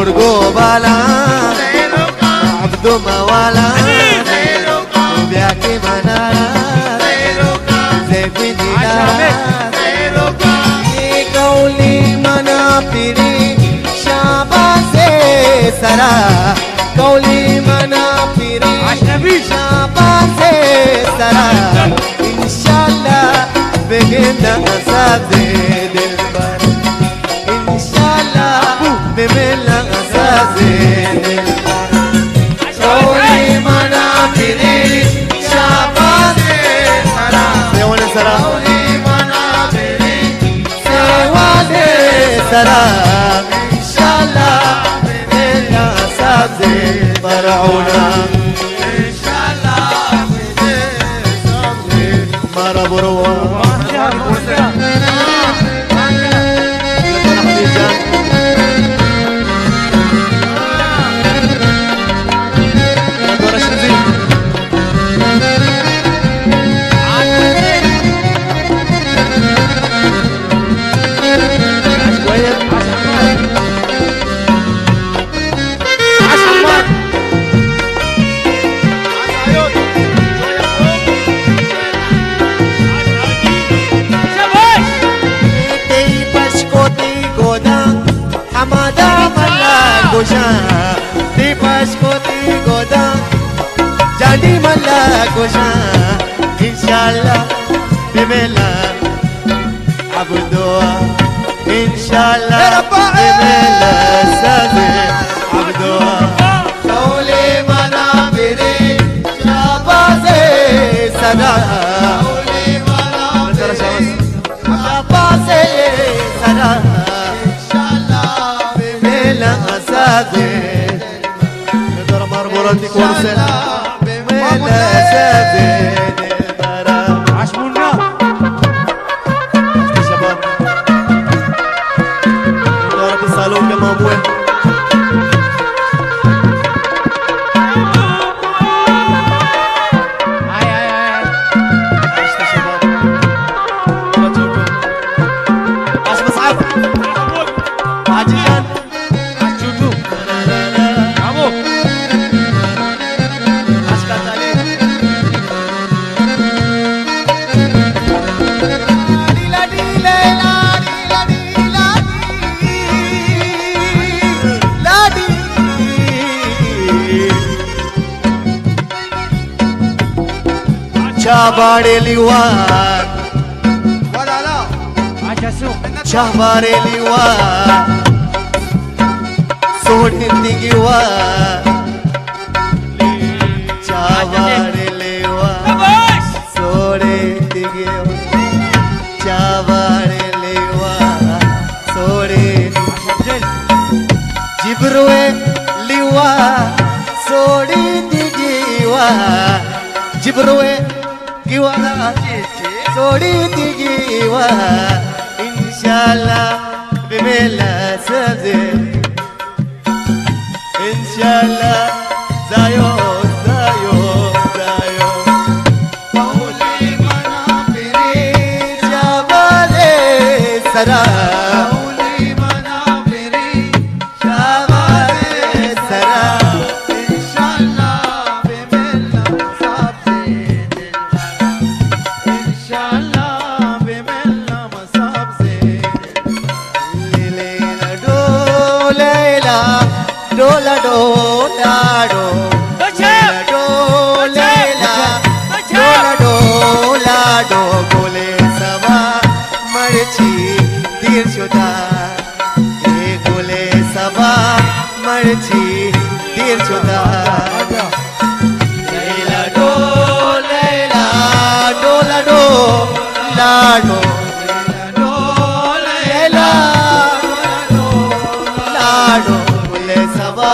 مرقو بالا عبدو موالا وبيحكي منارا زي في دينارا قولي منافري شاباسي سرا قولي منافري شاباسي سرا إن شاء الله بقينا أساتذ البر إن شاء الله بملا أساتذ البر قولي منافري شاباسي سرا قولي منافري سرا إن شاء الله بملا أساتذ فرعونا إن شاء الله بملا مرة بروا di Paskoti Godang jadi malakosha inshallah bimela abdua inshallah bimela sabe abdua qawli manabiri shabaze sada qawli manabiri shabaze sada نقدر مرمورتك ورسل بميلا سادين البرا عشمونا يا شباب يا رب الصالون كما موين عشت يا شباب لا تشوفوا عش مصعب عجيجان Chabare liwat Chabare liwat Sodin digiwa Chabare liwat Sodin digiwa Chabare liwat Sodin Jibroe liwat Sodin digiwa Jibroe giwa sodi giwa inshallah bimela saze inshallah zayo zayo zayo qawli manafiri jabale sara qawli manafiri jabale sara inshallah bimela saze Dola dola do, dola dola do, gole saba marchi dir shoda, gole saba marchi dir shoda. Leila dola dola dola do, dola dola do, gole saba